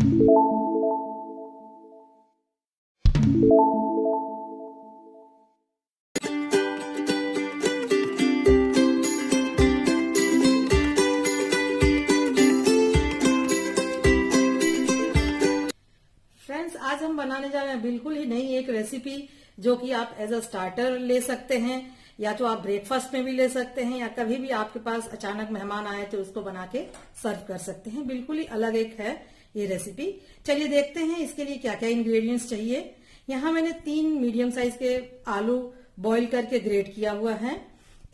Friends, आज हम बनाने जा रहे हैं बिल्कुल ही नई एक रेसिपी, जो कि आप एज अ स्टार्टर ले सकते हैं, या तो आप ब्रेकफास्ट में भी ले सकते हैं, या कभी भी आपके पास अचानक मेहमान आए तो उसको बना के सर्व कर सकते हैं। बिल्कुल ही अलग एक है ये रेसिपी। चलिए देखते हैं इसके लिए क्या क्या इंग्रेडिएंट्स चाहिए। यहाँ मैंने 3 मीडियम साइज के आलू बॉईल करके ग्रेट किया हुआ है,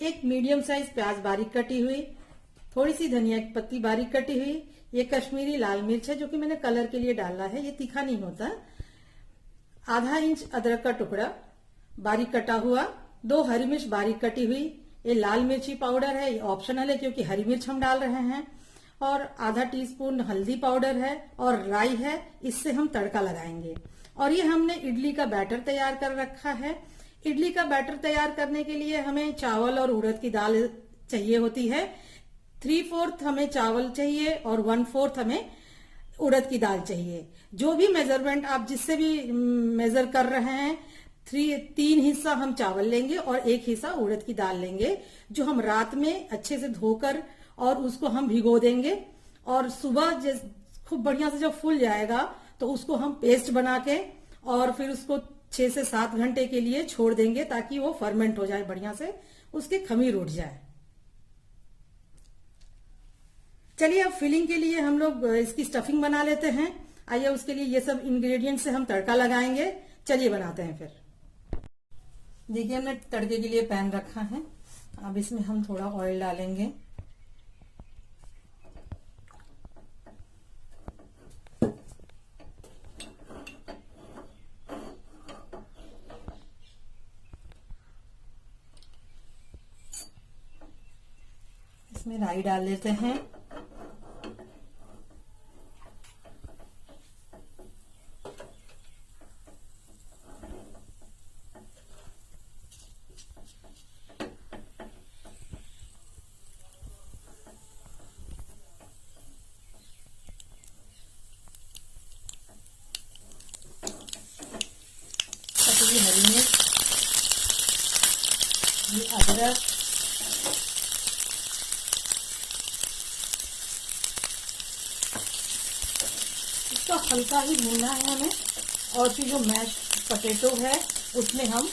एक मीडियम साइज प्याज बारीक कटी हुई, थोड़ी सी धनिया की पत्ती बारीक कटी हुई, ये कश्मीरी लाल मिर्च है जो कि मैंने कलर के लिए डाला है, ये तीखा नहीं होता, आधा इंच अदरक का टुकड़ा बारीक कटा हुआ, 2 हरी मिर्च बारीक कटी हुई, ये लाल मिर्ची पाउडर है, ये ऑप्शनल है क्योंकि हरी मिर्च हम डाल रहे हैं, और आधा टीस्पून हल्दी पाउडर है, और राई है, इससे हम तड़का लगाएंगे। और ये हमने इडली का बैटर तैयार कर रखा है। इडली का बैटर तैयार करने के लिए हमें चावल और उड़द की दाल चाहिए होती है। 3/4 हमें चावल चाहिए और 1/4 हमें उड़द की दाल चाहिए। जो भी मेजरमेंट आप जिससे भी मेजर कर रहे हैं, 3 हिस्सा हम चावल लेंगे और 1 हिस्सा उड़द की दाल लेंगे, जो हम रात में अच्छे से धोकर और उसको हम भिगो देंगे, और सुबह खूब बढ़िया से जब फूल जाएगा तो उसको हम पेस्ट बना के और फिर उसको 6 से 7 घंटे के लिए छोड़ देंगे, ताकि वो फर्मेंट हो जाए बढ़िया से, उसके खमीर उठ जाए। चलिए अब फिलिंग के लिए हम लोग इसकी स्टफिंग बना लेते हैं। आइए उसके लिए ये सब इंग्रेडिएंट से हम तड़का लगाएंगे। चलिए बनाते हैं फिर। देखिए हमने तड़के के लिए पैन रखा है, अब इसमें हम थोड़ा ऑयल डालेंगे। इसमें राई डाल लेते हैं, हरी मिर्च, ये अदरक, इसको हल्का ही भूनना है हमें, और फिर जो मैश पोटैटो है उसमें हम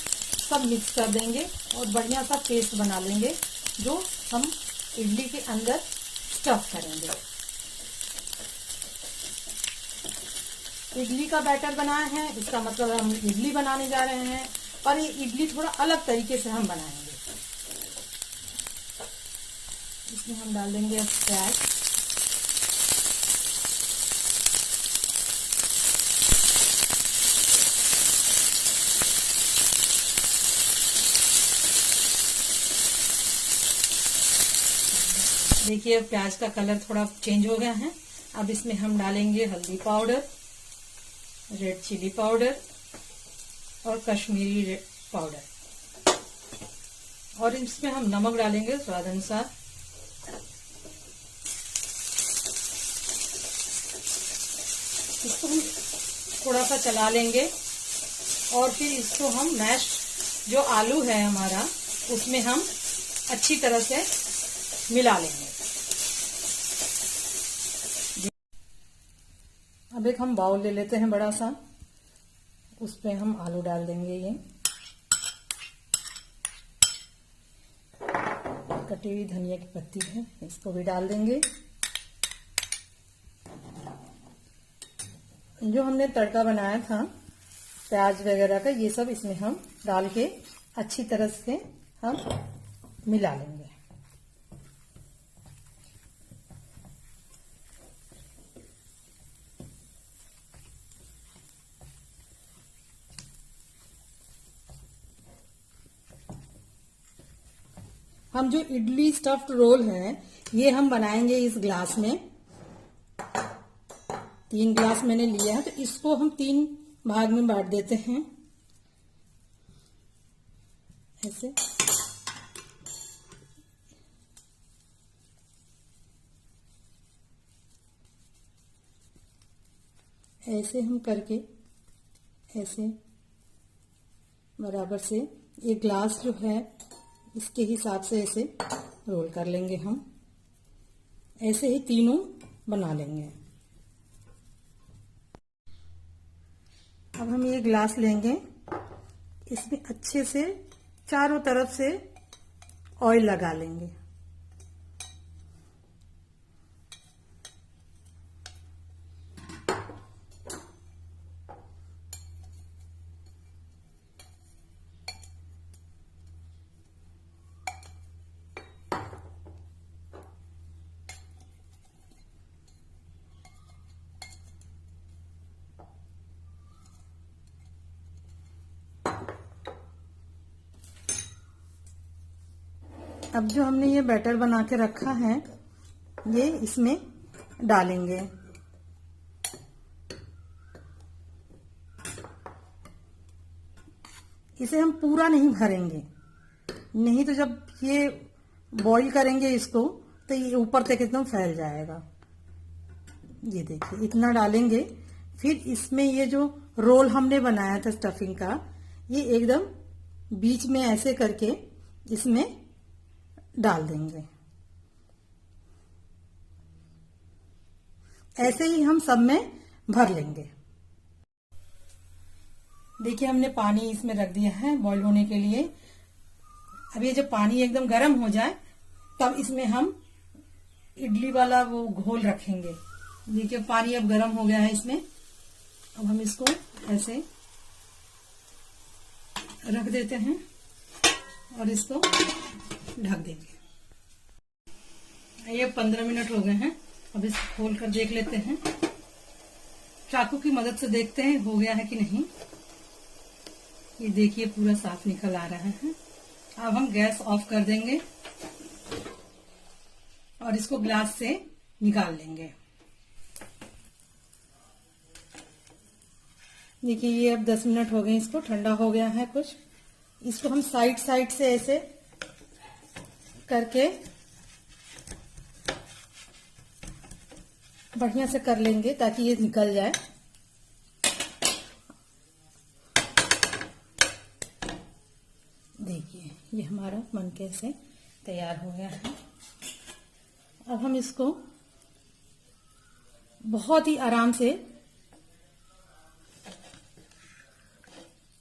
सब मिक्स कर देंगे और बढ़िया सा पेस्ट बना लेंगे, जो हम इडली के अंदर स्टफ करेंगे। इडली का बैटर बनाया है, इसका मतलब हम इडली बनाने जा रहे हैं, और ये इडली थोड़ा अलग तरीके से हम बनाएंगे। इसमें हम डाल देंगे प्याज, देखिए प्याज का कलर थोड़ा चेंज हो गया है। अब इसमें हम डालेंगे हल्दी पाउडर, रेड चिली पाउडर और कश्मीरी रेड पाउडर, और इसमें हम नमक डालेंगे स्वाद अनुसार। इसको हम थोड़ा सा चला लेंगे, और फिर इसको हम मैश जो आलू है हमारा, उसमें हम अच्छी तरह से मिला लेंगे। अब एक हम बाउल ले लेते हैं बड़ा सा, उसपे हम आलू डाल देंगे, ये कटी हुई धनिया की पत्ती है, इसको भी डाल देंगे। जो हमने तड़का बनाया था प्याज वगैरह का, ये सब इसमें हम डाल के अच्छी तरह से हम मिला लेंगे। हम जो इडली स्टफ्ड रोल है, ये हम बनाएंगे इस ग्लास में। 3 ग्लास मैंने लिया है, तो इसको हम 3 भाग में बांट देते हैं ऐसे। ऐसे हम करके ऐसे बराबर से एक ग्लास जो है इसके हिसाब से ऐसे रोल कर लेंगे हम। ऐसे ही तीनों बना लेंगे। अब हम ये ग्लास लेंगे, इसमें अच्छे से चारों तरफ से ऑयल लगा लेंगे। अब जो हमने ये बैटर बना के रखा है ये इसमें डालेंगे। इसे हम पूरा नहीं भरेंगे, नहीं तो जब ये बॉईल करेंगे इसको तो ये ऊपर तक एकदम फैल जाएगा। ये देखिए इतना डालेंगे। फिर इसमें ये जो रोल हमने बनाया था स्टफिंग का, ये एकदम बीच में ऐसे करके इसमें डाल देंगे। ऐसे ही हम सब में भर लेंगे। देखिए हमने पानी इसमें रख दिया है बॉईल होने के लिए। अब ये जब पानी एकदम गर्म हो जाए तब इसमें हम इडली वाला वो घोल रखेंगे। देखिए पानी अब गर्म हो गया है इसमें। अब हम इसको ऐसे रख देते हैं और इसको ढक देंगे। ये 15 मिनट हो गए हैं। अब इसको खोल कर देख लेते हैं, चाकू की मदद से देखते हैं हो गया है कि नहीं। ये देखिए पूरा साफ निकल आ रहा है। अब हम गैस ऑफ कर देंगे और इसको ग्लास से निकाल लेंगे। देखिए ये अब 10 मिनट हो गए, इसको ठंडा हो गया है कुछ। इसको हम साइड साइड से ऐसे करके बढ़िया से कर लेंगे ताकि ये निकल जाए। देखिए ये हमारा बनके से तैयार हो गया है। अब हम इसको बहुत ही आराम से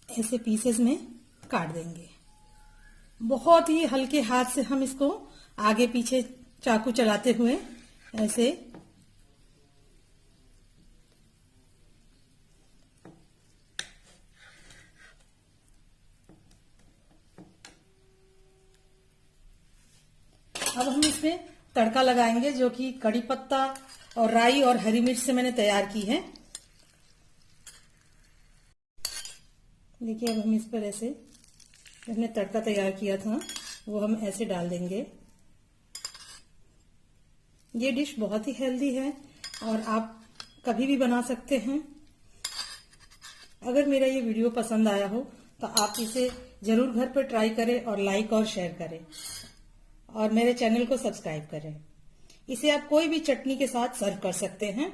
ऐसे पीसेस में काट देंगे। बहुत ही हल्के हाथ से हम इसको आगे पीछे चाकू चलाते हुए ऐसे अब हम इसमें तड़का लगाएंगे जो कि कड़ी पत्ता और राई और हरी मिर्च से मैंने तैयार की है। देखिए अब हम इस पर ऐसे हमने तड़का तैयार किया था वो हम ऐसे डाल देंगे। ये डिश बहुत ही हेल्दी है और आप कभी भी बना सकते हैं। अगर मेरा ये वीडियो पसंद आया हो तो आप इसे जरूर घर पर ट्राई करें और लाइक और शेयर करें और मेरे चैनल को सब्सक्राइब करें। इसे आप कोई भी चटनी के साथ सर्व कर सकते हैं।